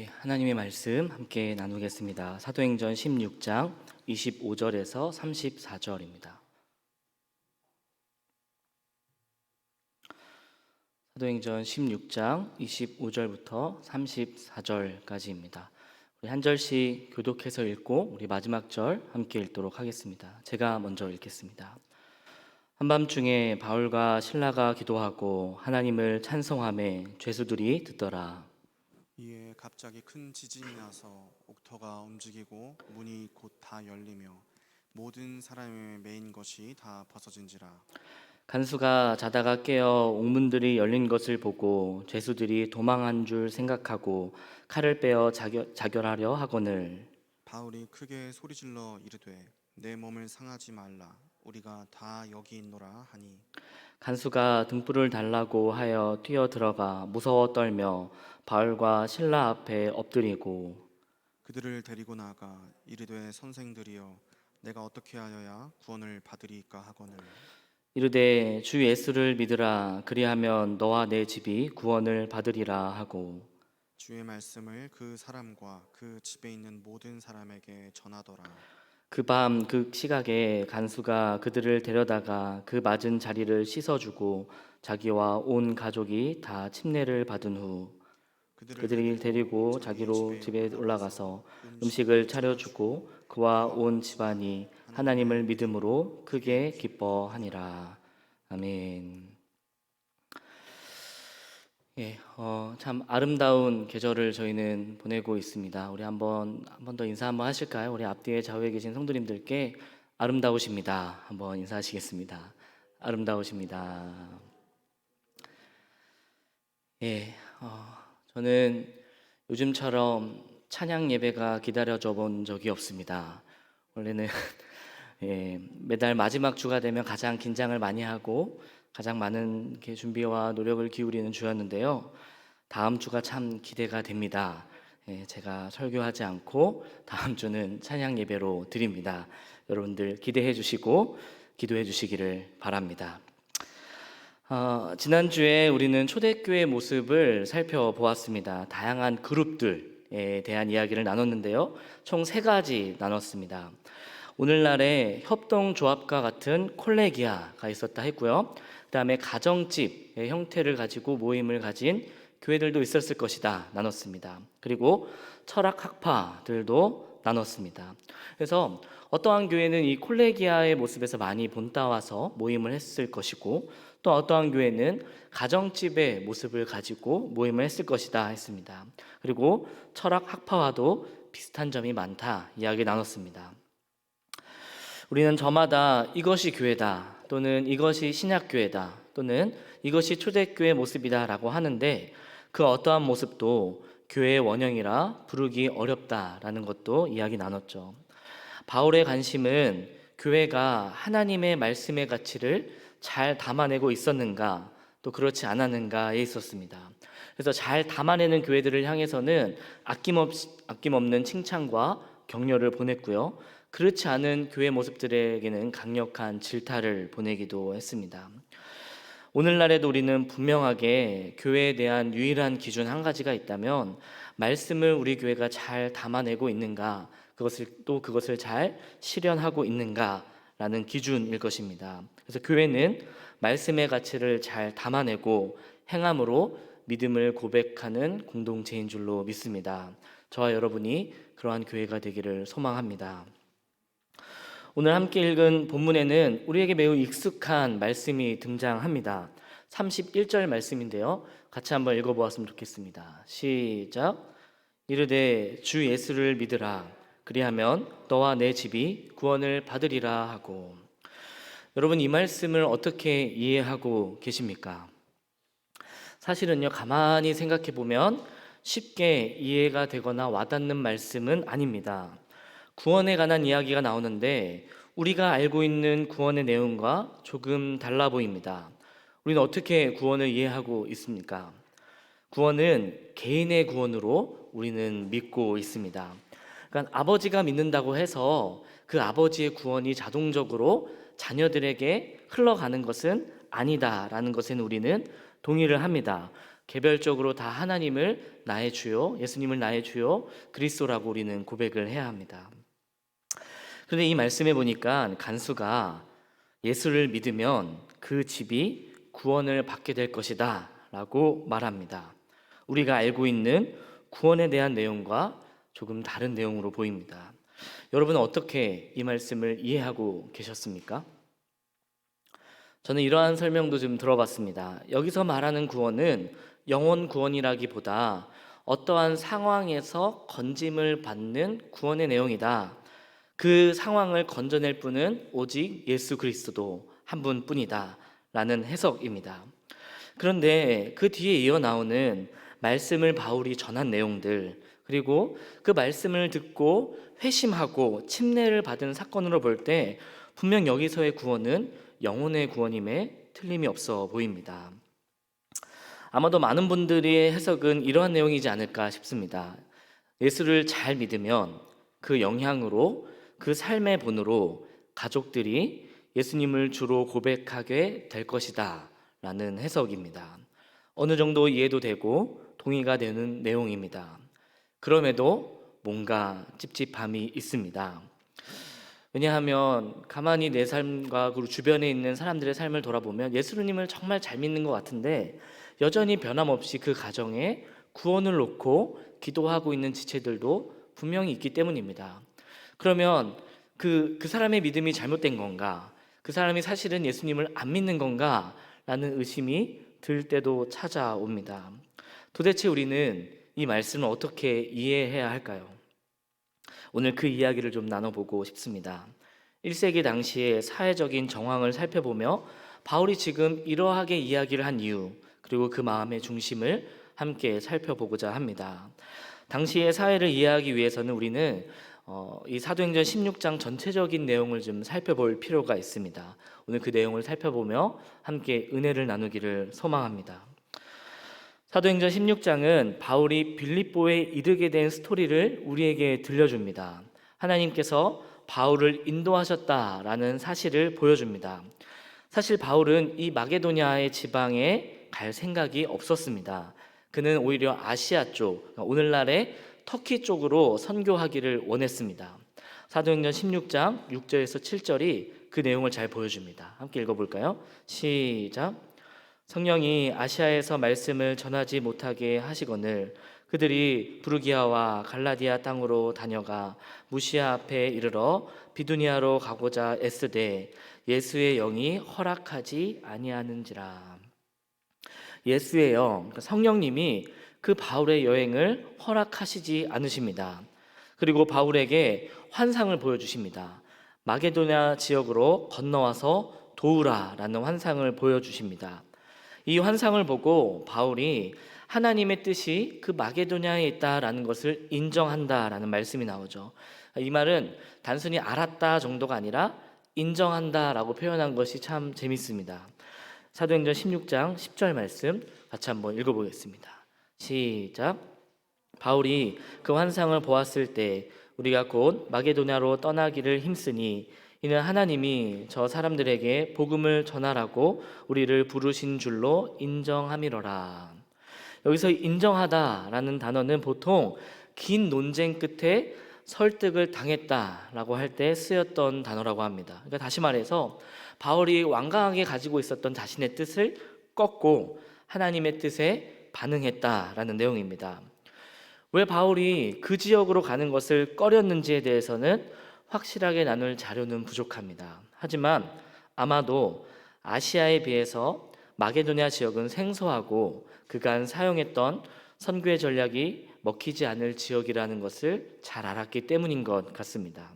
하나님의 말씀 함께 나누겠습니다. 사도행전 16장 25절에서 34절입니다. 사도행전 16장 25절부터 34절까지입니다. 우리 한 절씩 교독해서 읽고 우리 마지막 절 함께 읽도록 하겠습니다. 제가 먼저 읽겠습니다. 한밤중에 바울과 실라가 기도하고 하나님을 찬송하며 죄수들이 듣더라. 이에 갑자기 큰 지진이 나서 옥터가 움직이고 문이 곧 다 열리며 모든 사람의 매인 것이 다 벗어진지라. 간수가 자다가 깨어 옥문들이 열린 것을 보고 죄수들이 도망한 줄 생각하고 칼을 빼어 자결하려 하거늘 바울이 크게 소리질러 이르되 내 몸을 상하지 말라. 우리가 다 여기 있노라 하니 간수가 등불을 달라고 하여 뛰어 들어가 무서워 떨며 바울과 실라 앞에 엎드리고 그들을 데리고 나가 이르되 선생들이여 내가 어떻게 하여야 구원을 받으리까 하거늘 이르되 주 예수를 믿으라 그리하면 너와 내 집이 구원을 받으리라 하고 주의 말씀을 그 사람과 그 집에 있는 모든 사람에게 전하더라. 그 밤 그 시각에 간수가 그들을 데려다가 그 맞은 자리를 씻어주고 자기와 온 가족이 다 침례를 받은 후 그들이 데리고 자기로 집에 올라가서 음식을 차려주고 그와 온 집안이 하나님을 믿음으로 크게 기뻐하니라. 아멘. 참 아름다운 계절을 저희는 보내고 있습니다. 우리 한 번 더 인사 한번 하실까요? 우리 앞뒤에 좌우에 계신 성도님들께 아름다우십니다. 한번 인사하시겠습니다. 아름다우십니다. 저는 요즘처럼 찬양 예배가 기다려져 본 적이 없습니다. 원래는 매달 마지막 주가 되면 가장 긴장을 많이 하고 가장 많은 준비와 노력을 기울이는 주였는데요. 다음 주가 참 기대가 됩니다. 제가 설교하지 않고 다음 주는 찬양 예배로 드립니다. 여러분들 기대해 주시고 기도해 주시기를 바랍니다. 지난주에 우리는 초대교회 모습을 살펴보았습니다. 다양한 그룹들에 대한 이야기를 나눴는데요. 총 3가지 나눴습니다. 오늘날에 협동조합과 같은 콜레기아가 있었다 했고요. 그 다음에 가정집의 형태를 가지고 모임을 가진 교회들도 있었을 것이다 나눴습니다. 그리고 철학학파들도 나눴습니다. 그래서 어떠한 교회는 이 콜레기아의 모습에서 많이 본따와서 모임을 했을 것이고 또 어떠한 교회는 가정집의 모습을 가지고 모임을 했을 것이다 했습니다. 그리고 철학학파와도 비슷한 점이 많다 이야기 나눴습니다. 우리는 저마다 이것이 교회다 또는 이것이 신약교회다 또는 이것이 초대교회 모습이다 라고 하는데 그 어떠한 모습도 교회의 원형이라 부르기 어렵다라는 것도 이야기 나눴죠. 바울의 관심은 교회가 하나님의 말씀의 가치를 잘 담아내고 있었는가 또 그렇지 않았는가에 있었습니다. 그래서 잘 담아내는 교회들을 향해서는 아낌없는 칭찬과 격려를 보냈고요. 그렇지 않은 교회 모습들에게는 강력한 질타를 보내기도 했습니다. 오늘날에도 우리는 분명하게 교회에 대한 유일한 기준 한 가지가 있다면 말씀을 우리 교회가 잘 담아내고 있는가 그것을 잘 실현하고 있는가라는 기준일 것입니다. 그래서 교회는 말씀의 가치를 잘 담아내고 행함으로 믿음을 고백하는 공동체인 줄로 믿습니다. 저와 여러분이 그러한 교회가 되기를 소망합니다. 오늘 함께 읽은 본문에는 우리에게 매우 익숙한 말씀이 등장합니다. 31절 말씀인데요. 같이 한번 읽어보았으면 좋겠습니다. 시작. 이르되 주 예수를 믿으라 그리하면 너와 내 집이 구원을 받으리라 하고. 여러분 이 말씀을 어떻게 이해하고 계십니까? 사실은요 가만히 생각해 보면 쉽게 이해가 되거나 와닿는 말씀은 아닙니다. 구원에 관한 이야기가 나오는데 우리가 알고 있는 구원의 내용과 조금 달라 보입니다. 우리는 어떻게 구원을 이해하고 있습니까? 구원은 개인의 구원으로 우리는 믿고 있습니다. 그러니까 아버지가 믿는다고 해서 그 아버지의 구원이 자동적으로 자녀들에게 흘러가는 것은 아니다라는 것에는 우리는 동의를 합니다. 개별적으로 다 하나님을 나의 주요, 예수님을 나의 주요, 그리스도라고 우리는 고백을 해야 합니다. 그런데 이 말씀에 보니까 간수가 예수를 믿으면 그 집이 구원을 받게 될 것이다 라고 말합니다. 우리가 알고 있는 구원에 대한 내용과 조금 다른 내용으로 보입니다. 여러분은 어떻게 이 말씀을 이해하고 계셨습니까? 저는 이러한 설명도 좀 들어봤습니다. 여기서 말하는 구원은 영혼 구원이라기보다 어떠한 상황에서 건짐을 받는 구원의 내용이다. 그 상황을 건져낼 분은 오직 예수 그리스도 한 분뿐이다 라는 해석입니다. 그런데 그 뒤에 이어 나오는 말씀을 바울이 전한 내용들, 그리고 그 말씀을 듣고 회심하고 침례를 받은 사건으로 볼 때 분명 여기서의 구원은 영혼의 구원임에 틀림이 없어 보입니다. 아마도 많은 분들의 해석은 이러한 내용이지 않을까 싶습니다. 예수를 잘 믿으면 그 영향으로, 그 삶의 본으로 가족들이 예수님을 주로 고백하게 될 것이다 라는 해석입니다. 어느 정도 이해도 되고 동의가 되는 내용입니다. 그럼에도 뭔가 찝찝함이 있습니다. 왜냐하면 가만히 내 삶과 그리고 주변에 있는 사람들의 삶을 돌아보면 예수님을 정말 잘 믿는 것 같은데 여전히 변함없이 그 가정에 구원을 놓고 기도하고 있는 지체들도 분명히 있기 때문입니다. 그러면 그 사람의 믿음이 잘못된 건가? 그 사람이 사실은 예수님을 안 믿는 건가? 라는 의심이 들 때도 찾아옵니다. 도대체 우리는 이 말씀을 어떻게 이해해야 할까요? 오늘 그 이야기를 좀 나눠보고 싶습니다. 1세기 당시의 사회적인 정황을 살펴보며 바울이 지금 이러하게 이야기를 한 이유, 그리고 그 마음의 중심을 함께 살펴보고자 합니다. 당시의 사회를 이해하기 위해서는 우리는 이 사도행전 16장 전체적인 내용을 좀 살펴볼 필요가 있습니다. 오늘 그 내용을 살펴보며 함께 은혜를 나누기를 소망합니다. 사도행전 16장은 바울이 빌립보에 이르게 된 스토리를 우리에게 들려줍니다. 하나님께서 바울을 인도하셨다라는 사실을 보여줍니다. 사실 바울은 이 마게도냐의 지방에 갈 생각이 없었습니다. 그는 오히려 아시아 쪽, 오늘날의 터키 쪽으로 선교하기를 원했습니다. 사도행전 16장 6절에서 7절이 그 내용을 잘 보여줍니다. 함께 읽어볼까요? 시작. 성령이 아시아에서 말씀을 전하지 못하게 하시거늘 그들이 부르기아와 갈라디아 땅으로 다녀가 무시아 앞에 이르러 비두니아로 가고자 애쓰되 예수의 영이 허락하지 아니하는지라. 예수의 영, 그러니까 성령님이 그 바울의 여행을 허락하시지 않으십니다. 그리고 바울에게 환상을 보여주십니다. 마게도냐 지역으로 건너와서 도우라라는 환상을 보여주십니다. 이 환상을 보고 바울이 하나님의 뜻이 그 마게도냐에 있다라는 것을 인정한다라는 말씀이 나오죠. 이 말은 단순히 알았다 정도가 아니라 인정한다라고 표현한 것이 참 재밌습니다. 사도행전 16장 10절 말씀 같이 한번 읽어보겠습니다. 시작. 바울이 그 환상을 보았을 때 우리가 곧 마게도냐로 떠나기를 힘쓰니 이는 하나님이 저 사람들에게 복음을 전하라고 우리를 부르신 줄로 인정함이로라. 여기서 인정하다라는 단어는 보통 긴 논쟁 끝에 설득을 당했다라고 할 때 쓰였던 단어라고 합니다. 그러니까 다시 말해서 바울이 완강하게 가지고 있었던 자신의 뜻을 꺾고 하나님의 뜻에 반응했다라는 내용입니다. 왜 바울이 그 지역으로 가는 것을 꺼렸는지에 대해서는 확실하게 나눌 자료는 부족합니다. 하지만 아마도 아시아에 비해서 마게도냐 지역은 생소하고 그간 사용했던 선교의 전략이 먹히지 않을 지역이라는 것을 잘 알았기 때문인 것 같습니다.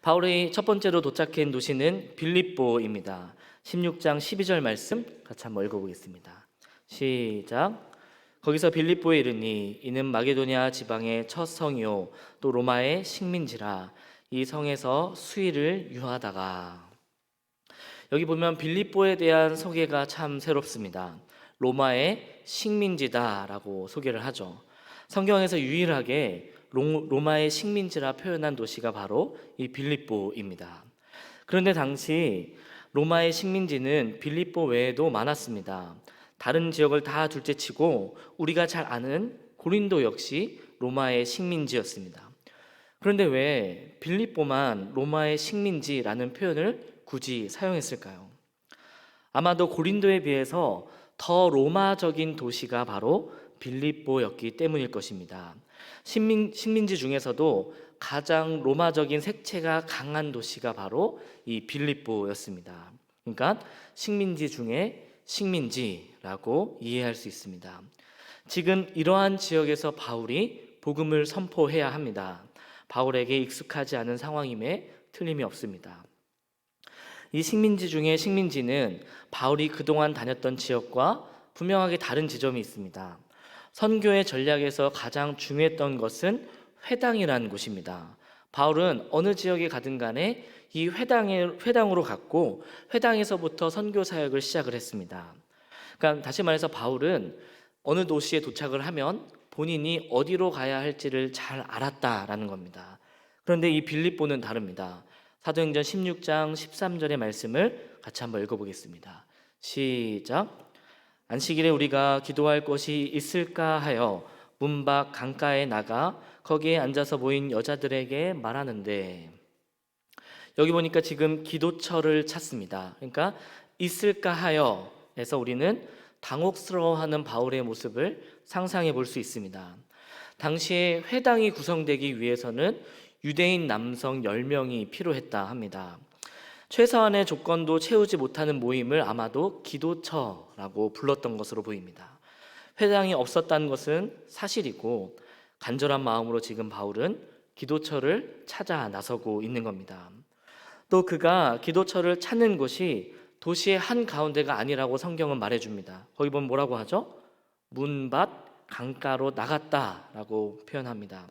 바울이 첫 번째로 도착한 도시는 빌립보입니다. 16장 12절 말씀 같이 한번 읽어보겠습니다. 시작. 거기서 빌립보에 이르니 이는 마게도냐 지방의 첫 성이요 또 로마의 식민지라. 이 성에서 수일을 유하다가. 여기 보면 빌립보에 대한 소개가 참 새롭습니다. 로마의 식민지다라고 소개를 하죠. 성경에서 유일하게 로마의 식민지라 표현한 도시가 바로 이 빌립보입니다. 그런데 당시 로마의 식민지는 빌립보 외에도 많았습니다. 다른 지역을 다 둘째치고 우리가 잘 아는 고린도 역시 로마의 식민지였습니다. 그런데 왜 빌립보만 로마의 식민지라는 표현을 굳이 사용했을까요? 아마도 고린도에 비해서 더 로마적인 도시가 바로 빌립보였기 때문일 것입니다. 식민지 중에서도 가장 로마적인 색채가 강한 도시가 바로 이 빌립보였습니다. 그러니까 식민지 중에 식민지라고 이해할 수 있습니다. 지금 이러한 지역에서 바울이 복음을 선포해야 합니다. 바울에게 익숙하지 않은 상황임에 틀림이 없습니다. 이 식민지 중에 식민지는 바울이 그동안 다녔던 지역과 분명하게 다른 지점이 있습니다. 선교의 전략에서 가장 중요했던 것은 회당이라는 곳입니다. 바울은 어느 지역에 가든 간에 이 회당으로 갔고 회당에서부터 선교 사역을 시작을 했습니다. 그러니까 다시 말해서 바울은 어느 도시에 도착을 하면 본인이 어디로 가야 할지를 잘 알았다라는 겁니다. 그런데 이 빌립보는 다릅니다. 사도행전 16장 13절의 말씀을 같이 한번 읽어보겠습니다. 시작. 안식일에 우리가 기도할 곳이 있을까 하여 문 밖 강가에 나가 거기에 앉아서 모인 여자들에게 말하는데, 여기 보니까 지금 기도처를 찾습니다. 그러니까 있을까 하여 에서 우리는 당혹스러워하는 바울의 모습을 상상해 볼 수 있습니다. 당시에 회당이 구성되기 위해서는 유대인 남성 10명이 필요했다 합니다. 최소한의 조건도 채우지 못하는 모임을 아마도 기도처라고 불렀던 것으로 보입니다. 회당이 없었다는 것은 사실이고 간절한 마음으로 지금 바울은 기도처를 찾아 나서고 있는 겁니다. 또 그가 기도처를 찾는 곳이 도시의 한 가운데가 아니라고 성경은 말해줍니다. 거기 보면 뭐라고 하죠? 문밭 강가로 나갔다라고 표현합니다.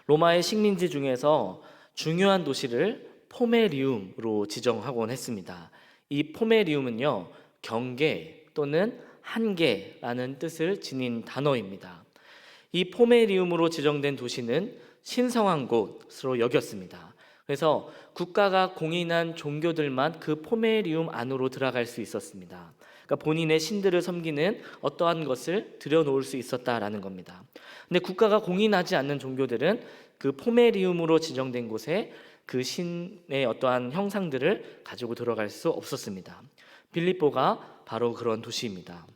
로마의 식민지 중에서 중요한 도시를 포메리움으로 지정하곤 했습니다. 이 포메리움은요, 경계 또는 한계라는 뜻을 지닌 단어입니다. 이 포메리움으로 지정된 도시는 신성한 곳으로 여겼습니다. 그래서 국가가 공인한 종교들만 그 포메리움 안으로 들어갈 수 있었습니다. 그러니까 본인의 신들을 섬기는 어떠한 것을 들여놓을 수 있었다라는 겁니다. 근데 국가가 공인하지 않는 종교들은 그 포메리움으로 지정된 곳에 그 신의 어떠한 형상들을 가지고 들어갈 수 없었습니다. 빌립보가 바로 그런 도시입니다.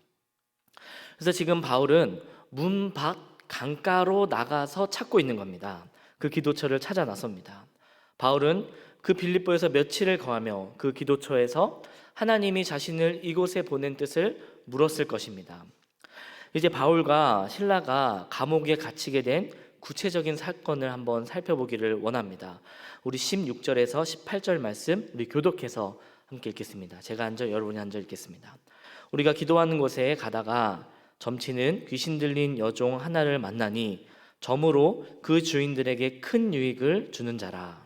그래서 지금 바울은 문 밖 강가로 나가서 찾고 있는 겁니다. 그 기도처를 찾아 나섭니다. 바울은 그 빌립보에서 며칠을 거하며 그 기도처에서 하나님이 자신을 이곳에 보낸 뜻을 물었을 것입니다. 이제 바울과 실라가 감옥에 갇히게 된 구체적인 사건을 한번 살펴보기를 원합니다. 우리 16절에서 18절 말씀 우리 교독해서 함께 읽겠습니다. 제가 앉아 여러분이 앉아 읽겠습니다. 우리가 기도하는 곳에 가다가 점치는 귀신 들린 여종 하나를 만나니 점으로 그 주인들에게 큰 유익을 주는 자라.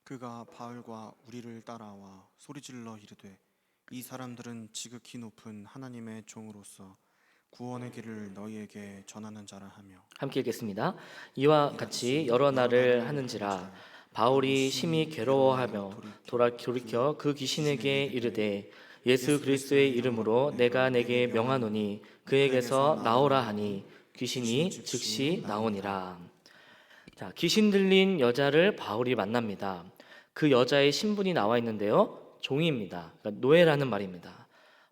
그가 바울과 우리를 따라와 소리질러 이르되 이 사람들은 지극히 높은 하나님의 종으로서 구원의 길을 너희에게 전하는 자라 하며. 함께 읽겠습니다. 이와 같이 여러 날을 하는지라 바울이 심히 괴로워하며 돌이켜 그 귀신에게 이르되 예수 그리스도의 이름으로 내가 내게 명하노니 그에게서 나오라 하니 귀신이 즉시 나오니라. 자, 귀신 들린 여자를 바울이 만납니다. 그 여자의 신분이 나와 있는데요, 종입니다. 그러니까 노예라는 말입니다.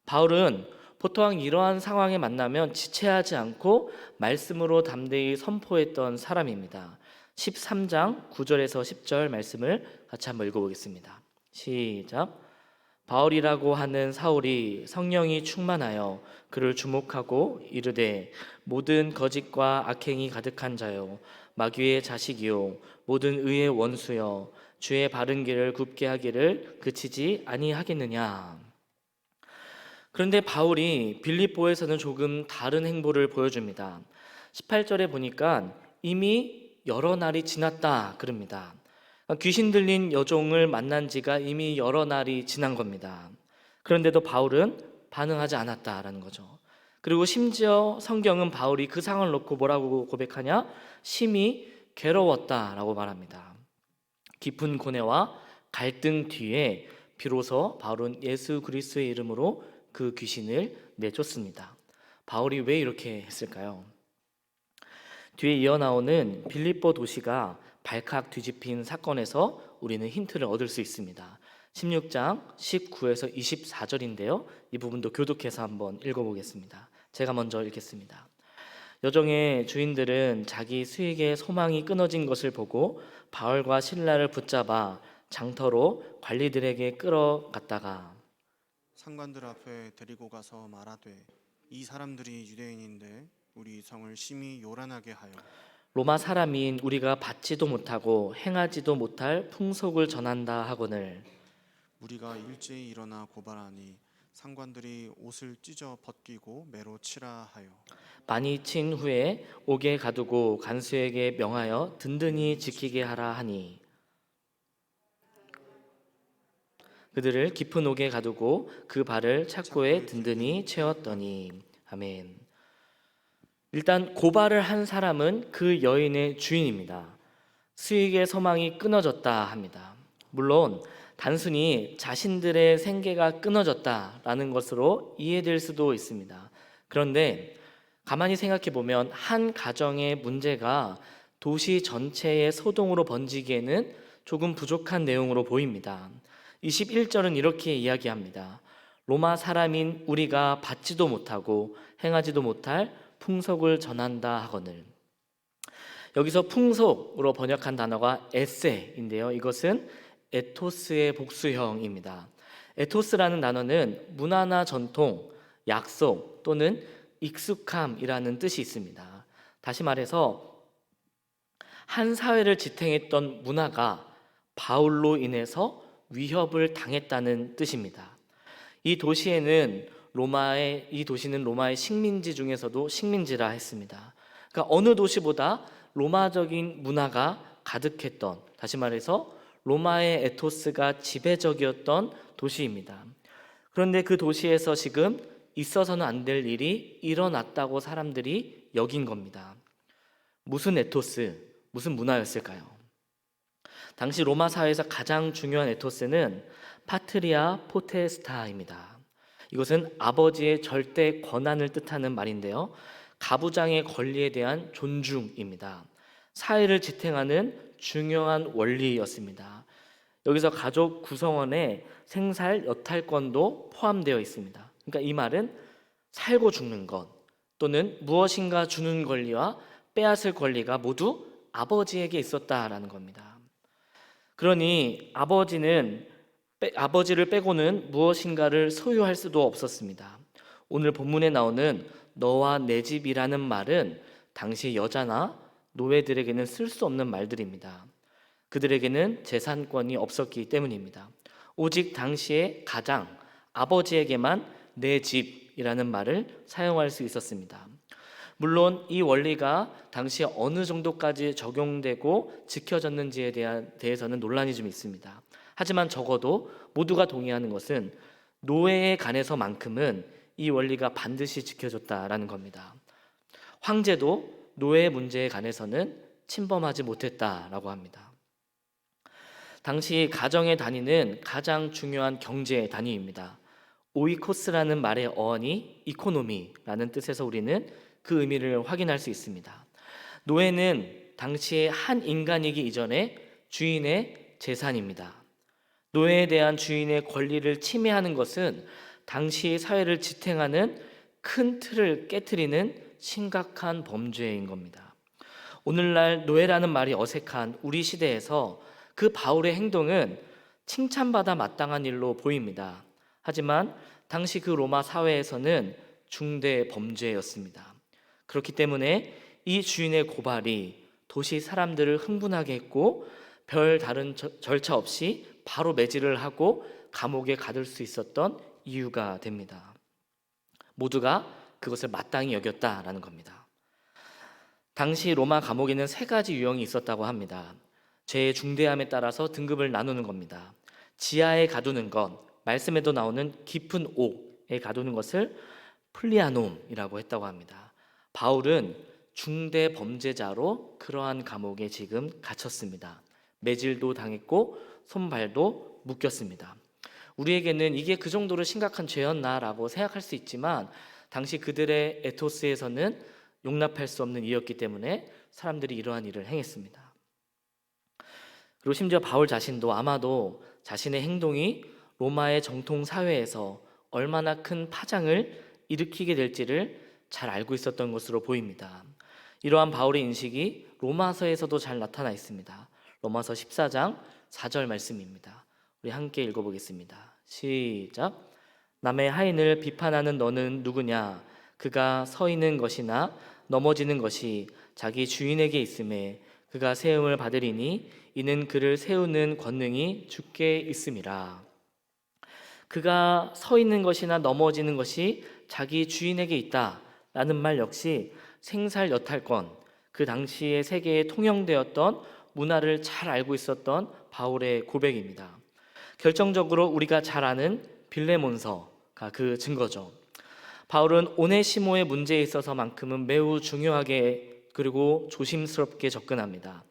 바울은 보통 이러한 상황에 만나면 지체하지 않고 말씀으로 담대히 선포했던 사람입니다. 13장 9절에서 10절 말씀을 같이 한번 읽어보겠습니다. 시작. 바울이라고 하는 사울이 성령이 충만하여 그를 주목하고 이르되 모든 거짓과 악행이 가득한 자요 마귀의 자식이요 모든 의의 원수여 주의 바른 길을 굽게 하기를 그치지 아니하겠느냐. 그런데 바울이 빌립보에서는 조금 다른 행보를 보여줍니다. 18절에 보니까 이미 여러 날이 지났다 그럽니다. 귀신 들린 여종을 만난 지가 이미 여러 날이 지난 겁니다. 그런데도 바울은 반응하지 않았다라는 거죠. 그리고 심지어 성경은 바울이 그 상황을 놓고 뭐라고 고백하냐? 심히 괴로웠다라고 말합니다. 깊은 고뇌와 갈등 뒤에 비로소 바울은 예수 그리스도의 이름으로 그 귀신을 내쫓습니다. 바울이 왜 이렇게 했을까요? 뒤에 이어 나오는 빌립보 도시가 발칵 뒤집힌 사건에서 우리는 힌트를 얻을 수 있습니다. 16장 19에서 24절인데요. 이 부분도 교독해서 한번 읽어보겠습니다. 제가 먼저 읽겠습니다. 여정의 주인들은 자기 수익의 소망이 끊어진 것을 보고 바울과 실라를 붙잡아 장터로 관리들에게 끌어갔다가 상관들 앞에 데리고 가서 말하되 이 사람들이 유대인인데 우리 성을 심히 요란하게 하여 로마 사람인 우리가 받지도 못하고 행하지도 못할 풍속을 전한다 하거늘 우리가 일제히 일어나 고발하니 상관들이 옷을 찢어 벗기고 매로 치라 하여 많이 친 후에 옥에 가두고 간수에게 명하여 든든히 지키게 하라 하니 그들을 깊은 옥에 가두고 그 발을 착고에 든든히 채웠더니 아멘. 일단 고발을 한 사람은 그 여인의 주인입니다. 수익의 소망이 끊어졌다 합니다. 물론 단순히 자신들의 생계가 끊어졌다라는 것으로 이해될 수도 있습니다. 그런데 가만히 생각해 보면 한 가정의 문제가 도시 전체의 소동으로 번지기에는 조금 부족한 내용으로 보입니다. 21절은 이렇게 이야기합니다. 로마 사람인 우리가 받지도 못하고 행하지도 못할 풍속을 전한다 하거늘. 여기서 풍속으로 번역한 단어가 에세인데요. 이것은 에토스의 복수형입니다. 에토스라는 단어는 문화나 전통, 약속 또는 익숙함이라는 뜻이 있습니다. 다시 말해서 한 사회를 지탱했던 문화가 바울로 인해서 위협을 당했다는 뜻입니다. 이 도시는 로마의 식민지 중에서도 식민지라 했습니다. 그러니까 어느 도시보다 로마적인 문화가 가득했던, 다시 말해서 로마의 에토스가 지배적이었던 도시입니다. 그런데 그 도시에서 지금 있어서는 안 될 일이 일어났다고 사람들이 여긴 겁니다. 무슨 에토스, 무슨 문화였을까요? 당시 로마 사회에서 가장 중요한 에토스는 파트리아 포테스타입니다. 이것은 아버지의 절대 권한을 뜻하는 말인데요. 가부장의 권리에 대한 존중입니다. 사회를 지탱하는 중요한 원리였습니다. 여기서 가족 구성원의 생살 여탈권도 포함되어 있습니다. 그러니까 이 말은 살고 죽는 것 또는 무엇인가 주는 권리와 빼앗을 권리가 모두 아버지에게 있었다라는 겁니다. 그러니 아버지를 빼고는 무엇인가를 소유할 수도 없었습니다. 오늘 본문에 나오는 너와 내 집이라는 말은 당시 여자나 노예들에게는 쓸 수 없는 말들입니다. 그들에게는 재산권이 없었기 때문입니다. 오직 당시의 가장, 아버지에게만 내 집이라는 말을 사용할 수 있었습니다. 물론 이 원리가 당시에 어느 정도까지 적용되고 지켜졌는지에 대해서는 논란이 좀 있습니다. 하지만 적어도 모두가 동의하는 것은 노예에 관해서만큼은 이 원리가 반드시 지켜졌다라는 겁니다. 황제도 노예 문제에 관해서는 침범하지 못했다라고 합니다. 당시 가정의 단위는 가장 중요한 경제 단위입니다. 오이코스라는 말의 어원이 이코노미라는 뜻에서 우리는 그 의미를 확인할 수 있습니다. 노예는 당시의 한 인간이기 이전에 주인의 재산입니다. 노예에 대한 주인의 권리를 침해하는 것은 당시 사회를 지탱하는 큰 틀을 깨트리는 심각한 범죄인 겁니다. 오늘날 노예라는 말이 어색한 우리 시대에서 그 바울의 행동은 칭찬받아 마땅한 일로 보입니다. 하지만 당시 그 로마 사회에서는 중대 범죄였습니다. 그렇기 때문에 이 주인의 고발이 도시 사람들을 흥분하게 했고 별 다른 절차 없이 바로 매질을 하고 감옥에 가둘 수 있었던 이유가 됩니다. 모두가 그것을 마땅히 여겼다라는 겁니다. 당시 로마 감옥에는 세 가지 유형이 있었다고 합니다. 죄의 중대함에 따라서 등급을 나누는 겁니다. 지하에 가두는 것, 말씀에도 나오는 깊은 옥에 가두는 것을 플리아놈이라고 했다고 합니다. 바울은 중대 범죄자로 그러한 감옥에 지금 갇혔습니다. 매질도 당했고 손발도 묶였습니다. 우리에게는 이게 그 정도로 심각한 죄였나라고 생각할 수 있지만 당시 그들의 에토스에서는 용납할 수 없는 일이었기 때문에 사람들이 이러한 일을 행했습니다. 그리고 심지어 바울 자신도 아마도 자신의 행동이 로마의 정통 사회에서 얼마나 큰 파장을 일으키게 될지를 잘 알고 있었던 것으로 보입니다. 이러한 바울의 인식이 로마서에서도 잘 나타나 있습니다. 로마서 14장 4절 말씀입니다. 우리 함께 읽어보겠습니다. 시작. 남의 하인을 비판하는 너는 누구냐? 그가 서 있는 것이나 넘어지는 것이 자기 주인에게 있음에 그가 세움을 받으리니 이는 그를 세우는 권능이 주께 있음이라. 그가 서 있는 것이나 넘어지는 것이 자기 주인에게 있다라는 말 역시 생살여탈권, 그 당시의 세계에 통용되었던 문화를 잘 알고 있었던 바울의 고백입니다. 결정적으로 우리가 잘 아는 빌레몬서가 그 증거죠. 바울은 오네시모의 문제에 있어서만큼은 매우 중요하게 그리고 조심스럽게 접근합니다.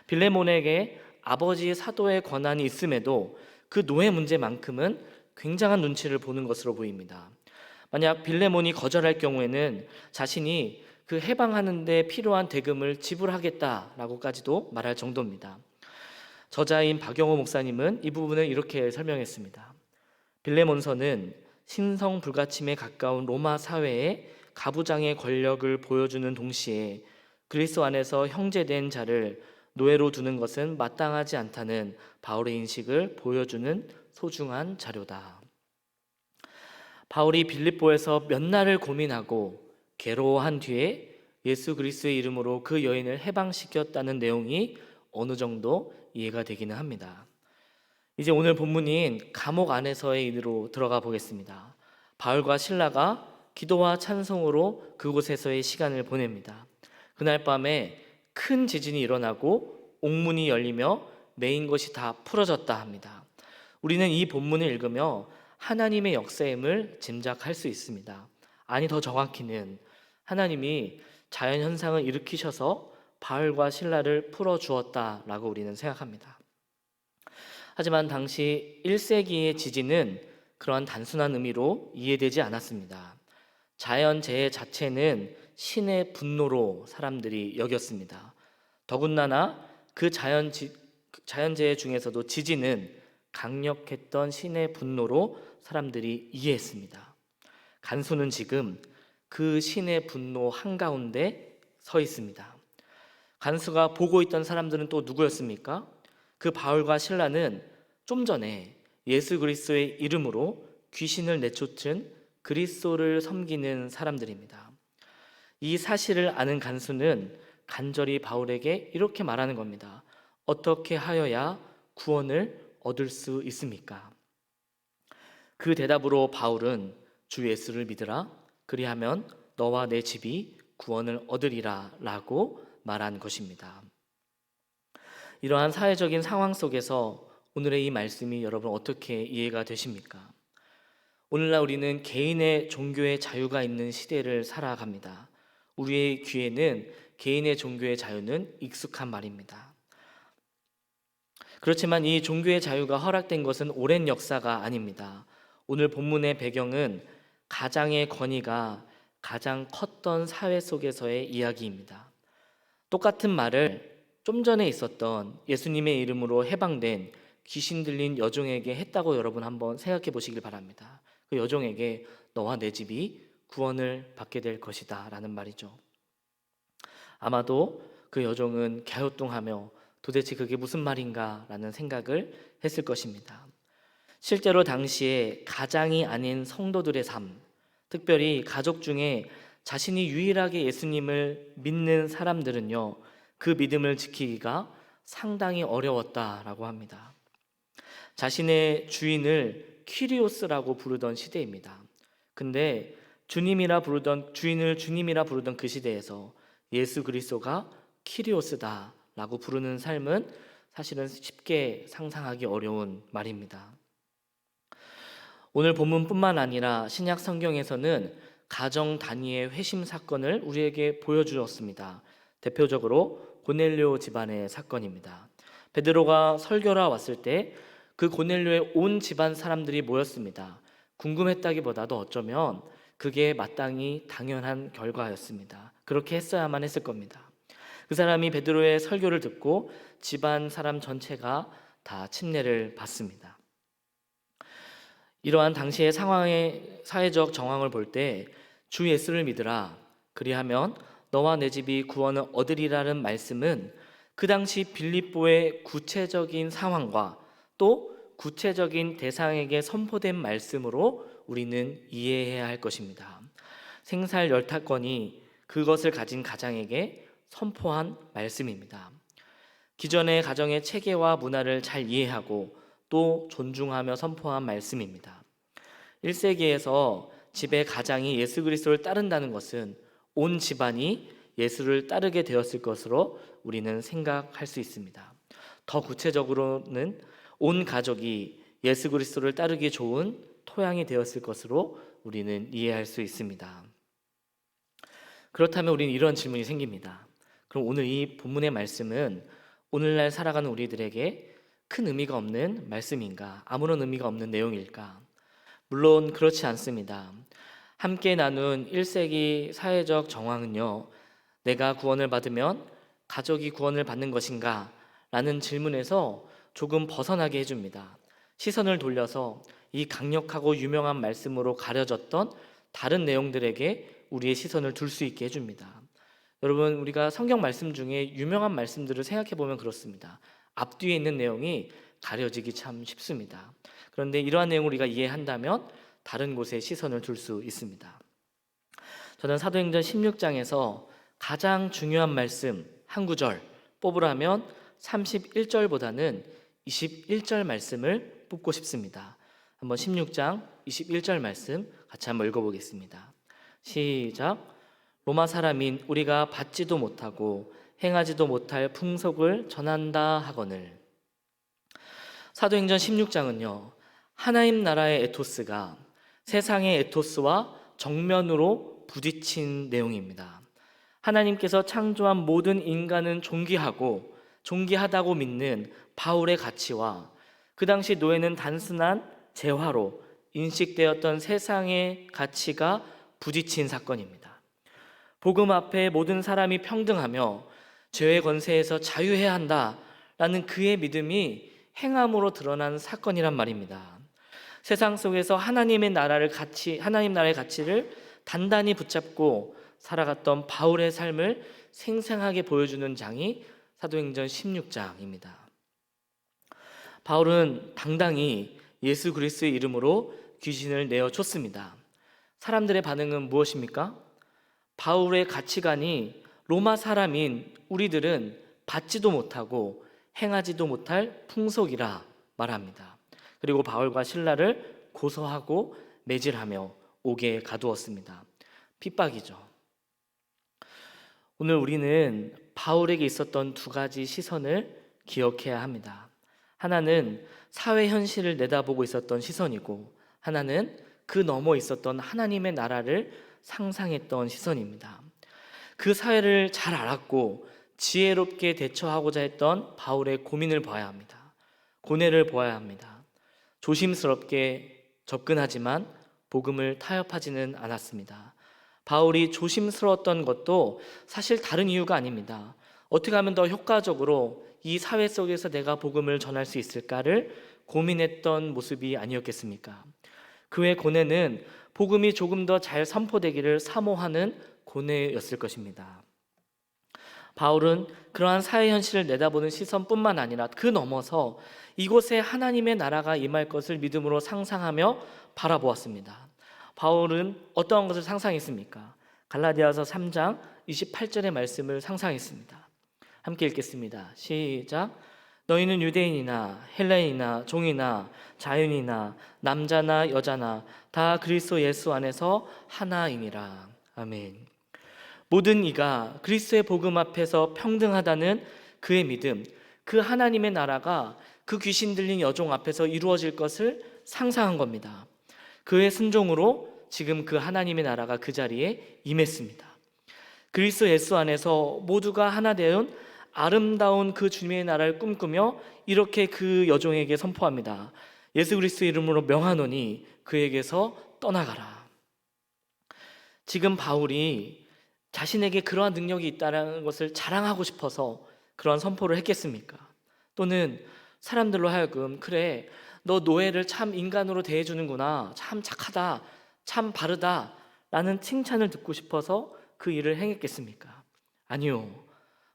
빌레몬에게 아버지 사도의 권한이 있음에도 그 노예 문제만큼은 굉장한 눈치를 보는 것으로 보입니다. 만약 빌레몬이 거절할 경우에는 자신이 그 해방하는 데 필요한 대금을 지불하겠다라고까지도 말할 정도입니다. 저자인 박영호 목사님은 이 부분을 이렇게 설명했습니다. 빌레몬서는 신성 불가침에 가까운 로마 사회의 가부장의 권력을 보여주는 동시에 그리스도 안에서 형제된 자를 노예로 두는 것은 마땅하지 않다는 바울의 인식을 보여주는 소중한 자료다. 바울이 빌립보에서 몇 날을 고민하고 괴로워한 뒤에 예수 그리스도의 이름으로 그 여인을 해방시켰다는 내용이 어느 정도 이해가 되기는 합니다. 이제 오늘 본문인 감옥 안에서의 일으로 들어가 보겠습니다. 바울과 실라가 기도와 찬송으로 그곳에서의 시간을 보냅니다. 그날 밤에 큰 지진이 일어나고 옥문이 열리며 메인 것이 다 풀어졌다 합니다. 우리는 이 본문을 읽으며 하나님의 역사임을 짐작할 수 있습니다. 아니, 더 정확히는 하나님이 자연현상을 일으키셔서 바울과 실라를 풀어주었다라고 우리는 생각합니다. 하지만 당시 1세기의 지진은 그러한 단순한 의미로 이해되지 않았습니다. 자연재해 자체는 신의 분노로 사람들이 여겼습니다. 더군다나 그 자연재해 중에서도 지진은 강력했던 신의 분노로 사람들이 이해했습니다. 간수는 지금 그 신의 분노 한가운데 서 있습니다. 간수가 보고 있던 사람들은 또 누구였습니까? 그 바울과 실라는 좀 전에 예수 그리스도의 이름으로 귀신을 내쫓은 그리스도를 섬기는 사람들입니다. 이 사실을 아는 간수는 간절히 바울에게 이렇게 말하는 겁니다. 어떻게 하여야 구원을 얻을 수 있습니까? 그 대답으로 바울은 주 예수를 믿으라. 그리하면 너와 내 집이 구원을 얻으리라 라고 말한 것입니다. 이러한 사회적인 상황 속에서 오늘의 이 말씀이 여러분 어떻게 이해가 되십니까? 오늘날 우리는 개인의 종교의 자유가 있는 시대를 살아갑니다. 우리의 귀에는 개인의 종교의 자유는 익숙한 말입니다. 그렇지만 이 종교의 자유가 허락된 것은 오랜 역사가 아닙니다. 오늘 본문의 배경은 가장의 권위가 가장 컸던 사회 속에서의 이야기입니다. 똑같은 말을 좀 전에 있었던 예수님의 이름으로 해방된 귀신 들린 여종에게 했다고 여러분 한번 생각해 보시길 바랍니다. 그 여종에게 너와 내 집이 구원을 받게 될 것이다 라는 말이죠. 아마도 그 여종은 갸우뚱하며 도대체 그게 무슨 말인가 라는 생각을 했을 것입니다. 실제로 당시에 가장이 아닌 성도들의 삶, 특별히 가족 중에 자신이 유일하게 예수님을 믿는 사람들은요, 그 믿음을 지키기가 상당히 어려웠다라고 합니다. 자신의 주인을 퀴리오스라고 부르던 시대입니다. 근데 주인을 주님이라 부르던 그 시대에서 예수 그리스도가 키리오스다라고 부르는 삶은 사실은 쉽게 상상하기 어려운 말입니다. 오늘 본문뿐만 아니라 신약 성경에서는 가정 단위의 회심 사건을 우리에게 보여주었습니다. 대표적으로 고넬료 집안의 사건입니다. 베드로가 설교라 왔을 때 그 고넬료의 온 집안 사람들이 모였습니다. 궁금했다기보다도 어쩌면 그게 마땅히 당연한 결과였습니다. 그렇게 했어야만 했을 겁니다. 그 사람이 베드로의 설교를 듣고 집안 사람 전체가 다 침례를 받습니다. 이러한 당시의 상황의 사회적 정황을 볼 때 주 예수를 믿으라 그리하면 너와 내 집이 구원을 얻으리라는 말씀은 그 당시 빌립보의 구체적인 상황과 또 구체적인 대상에게 선포된 말씀으로 우리는 이해해야 할 것입니다. 생살 열탈권이 그것을 가진 가장에게 선포한 말씀입니다. 기존의 가정의 체계와 문화를 잘 이해하고 또 존중하며 선포한 말씀입니다. 1세기에서 집의 가장이 예수 그리스도를 따른다는 것은 온 집안이 예수를 따르게 되었을 것으로 우리는 생각할 수 있습니다. 더 구체적으로는 온 가족이 예수 그리스도를 따르기 좋은 토양이 되었을 것으로 우리는 이해할 수 있습니다. 그렇다면 우리는 이런 질문이 생깁니다. 그럼 오늘 이 본문의 말씀은 오늘날 살아가는 우리들에게 큰 의미가 없는 말씀인가? 아무런 의미가 없는 내용일까? 물론 그렇지 않습니다. 함께 나눈 1세기 사회적 정황은요, 내가 구원을 받으면 가족이 구원을 받는 것인가? 라는 질문에서 조금 벗어나게 해줍니다. 시선을 돌려서 이 강력하고 유명한 말씀으로 가려졌던 다른 내용들에게 우리의 시선을 둘 수 있게 해줍니다. 여러분, 우리가 성경 말씀 중에 유명한 말씀들을 생각해 보면 그렇습니다. 앞뒤에 있는 내용이 가려지기 참 쉽습니다. 그런데 이러한 내용을 우리가 이해한다면 다른 곳에 시선을 둘 수 있습니다. 저는 사도행전 16장에서 가장 중요한 말씀 한 구절 뽑으라면 31절보다는 21절 말씀을 뽑고 싶습니다. 한번 16장 21절 말씀 같이 한번 읽어보겠습니다. 시작. 로마 사람인 우리가 받지도 못하고 행하지도 못할 풍속을 전한다 하거늘. 사도행전 16장은요, 하나님 나라의 에토스가 세상의 에토스와 정면으로 부딪힌 내용입니다. 하나님께서 창조한 모든 인간은 존귀하고 존귀하다고 믿는 바울의 가치와 그 당시 노예는 단순한 재화로 인식되었던 세상의 가치가 부딪힌 사건입니다. 복음 앞에 모든 사람이 평등하며 죄의 권세에서 자유해야 한다라는 그의 믿음이 행함으로 드러난 사건이란 말입니다. 세상 속에서 하나님 나라의 가치를 단단히 붙잡고 살아갔던 바울의 삶을 생생하게 보여주는 장이 사도행전 16장입니다. 바울은 당당히 예수 그리스도의 이름으로 귀신을 내어쫓습니다. 사람들의 반응은 무엇입니까? 바울의 가치관이 로마 사람인 우리들은 받지도 못하고 행하지도 못할 풍속이라 말합니다. 그리고 바울과 실라를 고소하고 매질하며 옥에 가두었습니다. 핍박이죠. 오늘 우리는 바울에게 있었던 두 가지 시선을 기억해야 합니다. 하나는 사회 현실을 내다보고 있었던 시선이고, 하나는 그 너머 있었던 하나님의 나라를 상상했던 시선입니다. 그 사회를 잘 알았고 지혜롭게 대처하고자 했던 바울의 고민을 봐야 합니다. 고뇌를 보아야 합니다. 조심스럽게 접근하지만 복음을 타협하지는 않았습니다. 바울이 조심스러웠던 것도 사실 다른 이유가 아닙니다. 어떻게 하면 더 효과적으로 이 사회 속에서 내가 복음을 전할 수 있을까를 고민했던 모습이 아니었겠습니까? 그의 고뇌는 복음이 조금 더 잘 선포되기를 사모하는 고뇌였을 것입니다. 바울은 그러한 사회 현실을 내다보는 시선뿐만 아니라 그 넘어서 이곳에 하나님의 나라가 임할 것을 믿음으로 상상하며 바라보았습니다. 바울은 어떠한 것을 상상했습니까? 갈라디아서 3장 28절의 말씀을 상상했습니다. 함께 읽겠습니다. 시작. 너희는 유대인이나 헬라인이나 종이나 자유인이나 남자나 여자나 다 그리스도 예수 안에서 하나이니라. 아멘. 모든 이가 그리스도의 복음 앞에서 평등하다는 그의 믿음, 그 하나님의 나라가 그 귀신 들린 여종 앞에서 이루어질 것을 상상한 겁니다. 그의 순종으로 지금 그 하나님의 나라가 그 자리에 임했습니다. 그리스도 예수 안에서 모두가 하나 되어 아름다운 그 주님의 나라를 꿈꾸며 이렇게 그 여종에게 선포합니다. 예수 그리스도 이름으로 명하노니 그에게서 떠나가라. 지금 바울이 자신에게 그러한 능력이 있다는 것을 자랑하고 싶어서 그러한 선포를 했겠습니까? 또는 사람들로 하여금 그래, 너 노예를 참 인간으로 대해주는구나, 참 착하다, 참 바르다 라는 칭찬을 듣고 싶어서 그 일을 행했겠습니까? 아니요.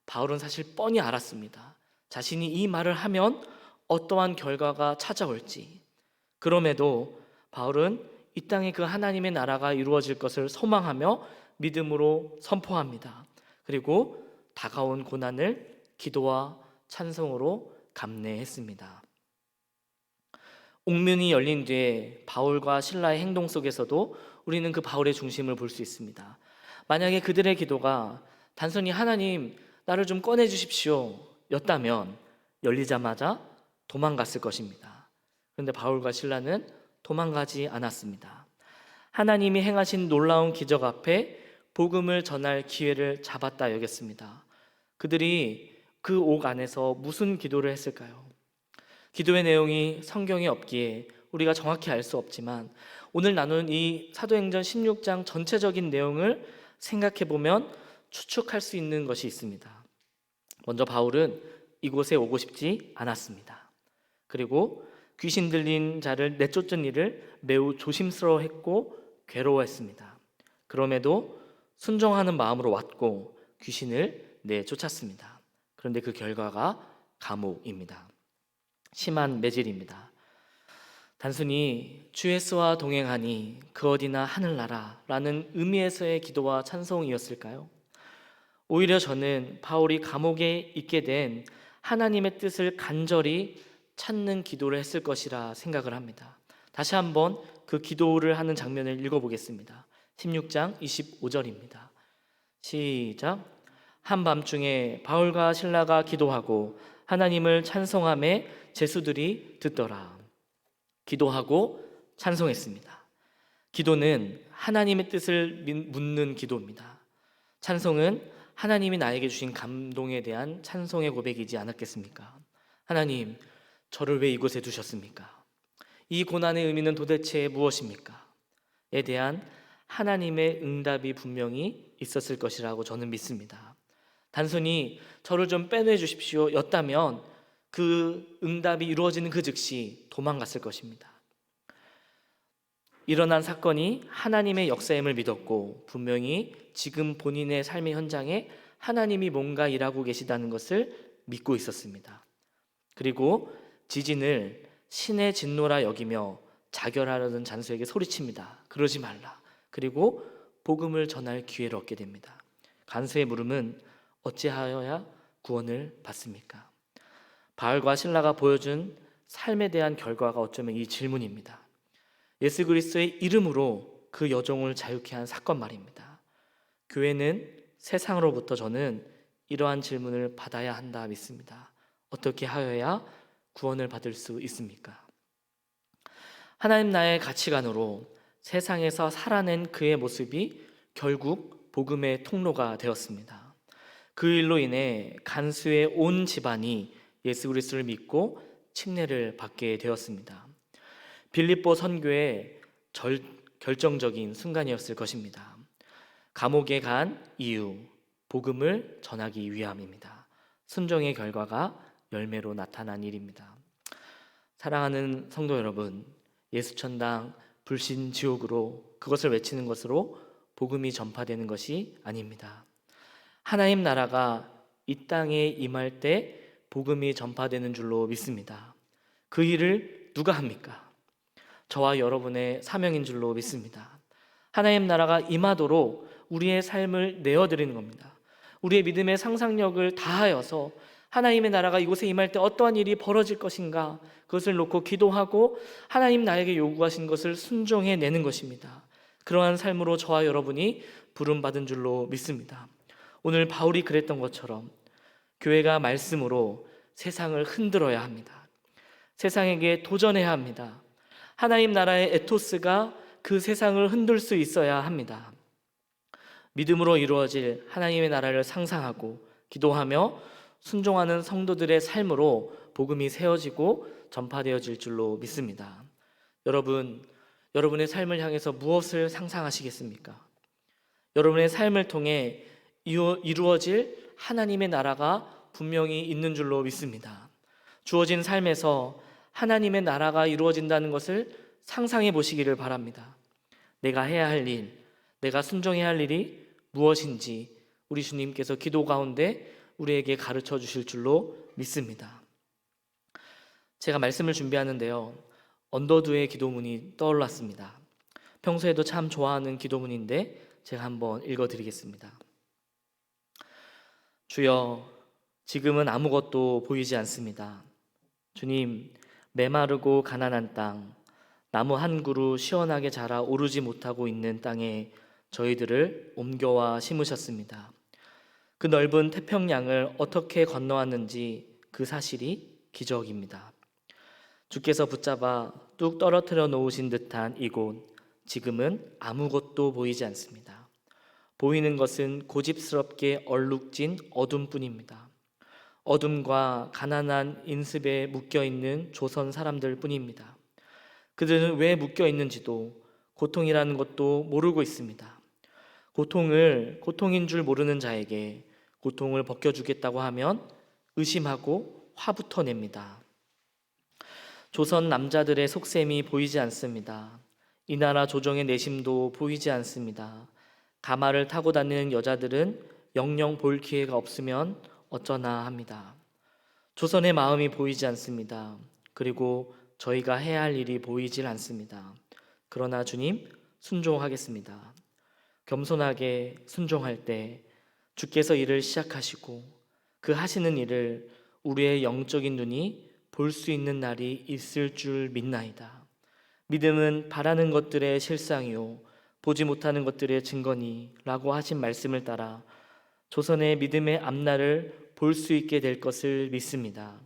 바울은 사실 뻔히 알았습니다. 자신이 이 말을 하면 어떠한 결과가 찾아올지. 그럼에도 바울은 이 땅에 그 하나님의 나라가 이루어질 것을 소망하며 믿음으로 선포합니다. 그리고 다가온 고난을 기도와 찬송으로 감내했습니다. 옥문이 열린 뒤에 바울과 실라의 행동 속에서도 우리는 그 바울의 중심을 볼 수 있습니다. 만약에 그들의 기도가 단순히 하나님 나를 좀 꺼내 주십시오 였다면 열리자마자 도망갔을 것입니다. 그런데 바울과 실라는 도망가지 않았습니다. 하나님이 행하신 놀라운 기적 앞에 복음을 전할 기회를 잡았다 여겼습니다. 그들이 그 옥 안에서 무슨 기도를 했을까요? 기도의 내용이 성경에 없기에 우리가 정확히 알 수 없지만 오늘 나누는 이 사도행전 16장 전체적인 내용을 생각해 보면 추측할 수 있는 것이 있습니다. 먼저 바울은 이곳에 오고 싶지 않았습니다. 그리고 귀신 들린 자를 내쫓은 일을 매우 조심스러워했고 괴로워했습니다. 그럼에도 순종하는 마음으로 왔고 귀신을 내쫓았습니다. 그런데 그 결과가 감옥입니다. 심한 매질입니다. 단순히 주 예수와 동행하니 그 어디나 하늘나라라는 의미에서의 기도와 찬송이었을까요? 오히려 저는 바울이 감옥에 있게 된 하나님의 뜻을 간절히 찾는 기도를 했을 것이라 생각을 합니다. 다시 한번 그 기도를 하는 장면을 읽어보겠습니다. 16장 25절입니다. 시작. 한밤중에 바울과 실라가 기도하고 하나님을 찬송하매 제수들이 듣더라. 기도하고 찬송했습니다. 기도는 하나님의 뜻을 묻는 기도입니다. 찬송은 하나님이 나에게 주신 감동에 대한 찬송의 고백이지 않았겠습니까? 하나님, 저를 왜 이곳에 두셨습니까? 이 고난의 의미는 도대체 무엇입니까? 에 대한 하나님의 응답이 분명히 있었을 것이라고 저는 믿습니다. 단순히 저를 좀 빼내 주십시오 였다면 그 응답이 이루어지는 그 즉시 도망갔을 것입니다. 일어난 사건이 하나님의 역사임을 믿었고 분명히 지금 본인의 삶의 현장에 하나님이 뭔가 일하고 계시다는 것을 믿고 있었습니다. 그리고 지진을 신의 진노라 여기며 자결하려는 잔수에게 소리칩니다. 그러지 말라. 그리고 복음을 전할 기회를 얻게 됩니다. 간수의 물음은 어찌하여야 구원을 받습니까? 바울과 실라가 보여준 삶에 대한 결과가 어쩌면 이 질문입니다. 예수 그리스도의 이름으로 그 여종을 자유케 한 사건 말입니다. 교회는 세상으로부터 저는 이러한 질문을 받아야 한다 믿습니다. 어떻게 하여야 구원을 받을 수 있습니까? 하나님 나의 가치관으로 세상에서 살아낸 그의 모습이 결국 복음의 통로가 되었습니다. 그 일로 인해 간수의 온 집안이 예수 그리스도를 믿고 침례를 받게 되었습니다. 빌립보 선교의 결정적인 순간이었을 것입니다. 감옥에 간 이유, 복음을 전하기 위함입니다. 순종의 결과가 열매로 나타난 일입니다. 사랑하는 성도 여러분, 예수천당, 불신지옥으로 그것을 외치는 것으로 복음이 전파되는 것이 아닙니다. 하나님 나라가 이 땅에 임할 때 복음이 전파되는 줄로 믿습니다. 그 일을 누가 합니까? 저와 여러분의 사명인 줄로 믿습니다. 하나님 나라가 임하도록 우리의 삶을 내어드리는 겁니다. 우리의 믿음의 상상력을 다하여서 하나님의 나라가 이곳에 임할 때 어떠한 일이 벌어질 것인가 그것을 놓고 기도하고 하나님 나에게 요구하신 것을 순종해내는 것입니다. 그러한 삶으로 저와 여러분이 부름받은 줄로 믿습니다. 오늘 바울이 그랬던 것처럼 교회가 말씀으로 세상을 흔들어야 합니다. 세상에게 도전해야 합니다. 하나님 나라의 에토스가 그 세상을 흔들 수 있어야 합니다. 믿음으로 이루어질 하나님의 나라를 상상하고 기도하며 순종하는 성도들의 삶으로 복음이 세워지고 전파되어질 줄로 믿습니다. 여러분의 삶을 향해서 무엇을 상상하시겠습니까? 여러분의 삶을 통해 이루어질 하나님의 나라가 분명히 있는 줄로 믿습니다. 주어진 삶에서 하나님의 나라가 이루어진다는 것을 상상해 보시기를 바랍니다. 내가 해야 할 일, 내가 순종해야 할 일이 무엇인지 우리 주님께서 기도 가운데 우리에게 가르쳐 주실 줄로 믿습니다. 제가 말씀을 준비하는데요, 언더두의 기도문이 떠올랐습니다. 평소에도 참 좋아하는 기도문인데 제가 한번 읽어드리겠습니다. 주여, 지금은 아무것도 보이지 않습니다. 주님, 메마르고 가난한 땅, 나무 한 그루 시원하게 자라 오르지 못하고 있는 땅에 저희들을 옮겨와 심으셨습니다. 그 넓은 태평양을 어떻게 건너왔는지 그 사실이 기적입니다. 주께서 붙잡아 뚝 떨어뜨려 놓으신 듯한 이곳, 지금은 아무것도 보이지 않습니다. 보이는 것은 고집스럽게 얼룩진 어둠뿐입니다. 어둠과 가난한 인습에 묶여있는 조선 사람들 뿐입니다. 그들은 왜 묶여있는지도 고통이라는 것도 모르고 있습니다. 고통인 줄 모르는 자에게 고통을 벗겨주겠다고 하면 의심하고 화부터 냅니다. 조선 남자들의 속셈이 보이지 않습니다. 이 나라 조정의 내심도 보이지 않습니다. 가마를 타고 다니는 여자들은 영영 볼 기회가 없으면 어쩌나 합니다. 조선의 마음이 보이지 않습니다. 그리고 저희가 해야 할 일이 보이질 않습니다. 그러나 주님, 순종하겠습니다. 겸손하게 순종할 때 주께서 일을 시작하시고 그 하시는 일을 우리의 영적인 눈이 볼 수 있는 날이 있을 줄 믿나이다. 믿음은 바라는 것들의 실상이요 보지 못하는 것들의 증거니 라고 하신 말씀을 따라 조선의 믿음의 앞날을 볼 수 있게 될 것을 믿습니다.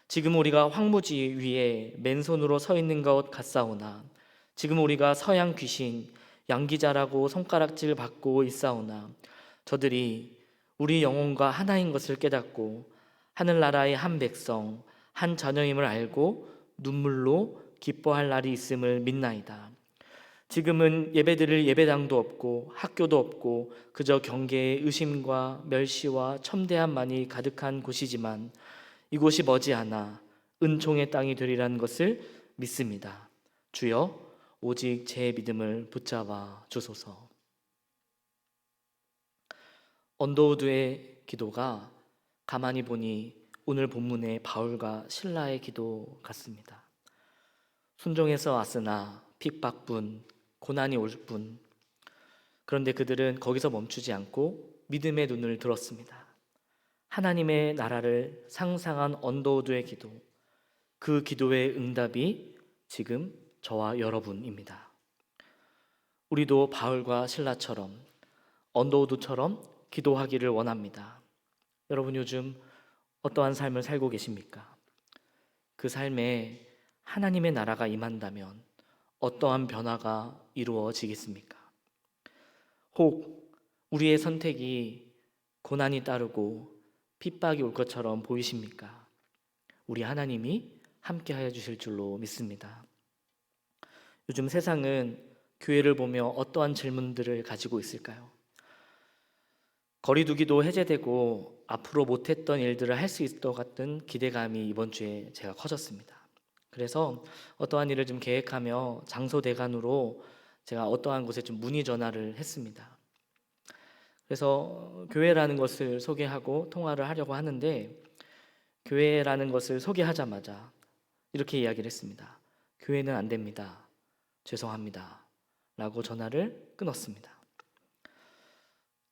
지금 우리가 황무지 위에 맨손으로 서 있는 것 같사오나, 지금 우리가 서양 귀신 양기자라고 손가락질 받고 있사오나, 저들이 우리 영혼과 하나인 것을 깨닫고 하늘나라의 한 백성, 한 자녀임을 알고 눈물로 기뻐할 날이 있음을 믿나이다. 지금은 예배드릴 예배당도 없고 학교도 없고 그저 경계에 의심과 멸시와 첨대함만이 가득한 곳이지만 이곳이 머지않아 은총의 땅이 되리라는 것을 믿습니다. 주여, 오직 제 믿음을 붙잡아 주소서. 언더우드의 기도가 가만히 보니 오늘 본문의 바울과 실라의 기도 같습니다. 순종해서 왔으나 핍박뿐, 고난이 올 뿐. 그런데 그들은 거기서 멈추지 않고 믿음의 눈을 들었습니다. 하나님의 나라를 상상한 언더우드의 기도, 그 기도의 응답이 지금 저와 여러분입니다. 우리도 바울과 실라처럼, 언더우드처럼 기도하기를 원합니다. 여러분, 요즘 어떠한 삶을 살고 계십니까? 그 삶에 하나님의 나라가 임한다면 어떠한 변화가 이루어지겠습니까? 혹 우리의 선택이 고난이 따르고 핍박이 올 것처럼 보이십니까? 우리 하나님이 함께하여 주실 줄로 믿습니다. 요즘 세상은 교회를 보며 어떠한 질문들을 가지고 있을까요? 거리두기도 해제되고 앞으로 못했던 일들을 할 수 있을 것 같은 기대감이 이번 주에 제가 커졌습니다. 그래서 어떠한 일을 좀 계획하며 장소 대관으로 제가 어떠한 곳에 좀 문의 전화를 했습니다. 그래서 교회라는 것을 소개하고 통화를 하려고 하는데, 교회라는 것을 소개하자마자 이렇게 이야기를 했습니다. 교회는 안 됩니다. 죄송합니다. 라고 전화를 끊었습니다.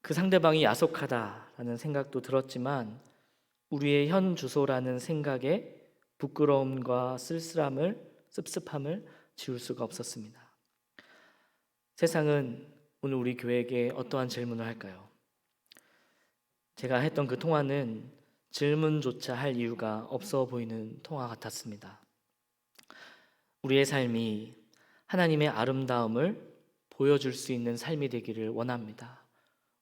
그 상대방이 야속하다라는 생각도 들었지만 우리의 현 주소라는 생각에 부끄러움과 씁쓸함을 지울 수가 없었습니다. 세상은 오늘 우리 교회에게 어떠한 질문을 할까요? 제가 했던 그 통화는 질문조차 할 이유가 없어 보이는 통화 같았습니다. 우리의 삶이 하나님의 아름다움을 보여줄 수 있는 삶이 되기를 원합니다.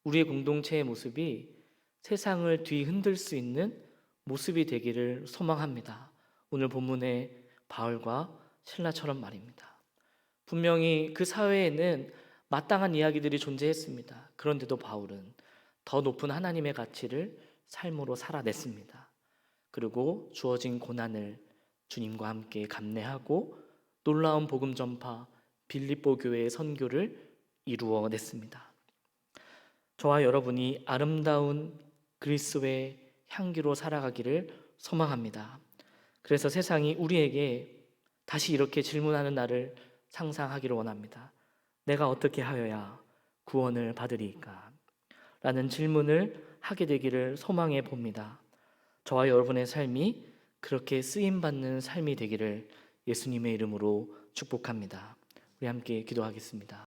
우리의 공동체의 모습이 세상을 뒤흔들 수 있는 모습이 되기를 소망합니다. 오늘 본문의 바울과 실라처럼 말입니다. 분명히 그 사회에는 마땅한 이야기들이 존재했습니다. 그런데도 바울은 더 높은 하나님의 가치를 삶으로 살아냈습니다. 그리고 주어진 고난을 주님과 함께 감내하고 놀라운 복음 전파 빌립보 교회의 선교를 이루어냈습니다. 저와 여러분이 아름다운 그리스도의 향기로 살아가기를 소망합니다. 그래서 세상이 우리에게 다시 이렇게 질문하는 날을 상상하기를 원합니다. 내가 어떻게 하여야 구원을 받으리까? 라는 질문을 하게 되기를 소망해 봅니다. 저와 여러분의 삶이 그렇게 쓰임받는 삶이 되기를 예수님의 이름으로 축복합니다. 우리 함께 기도하겠습니다.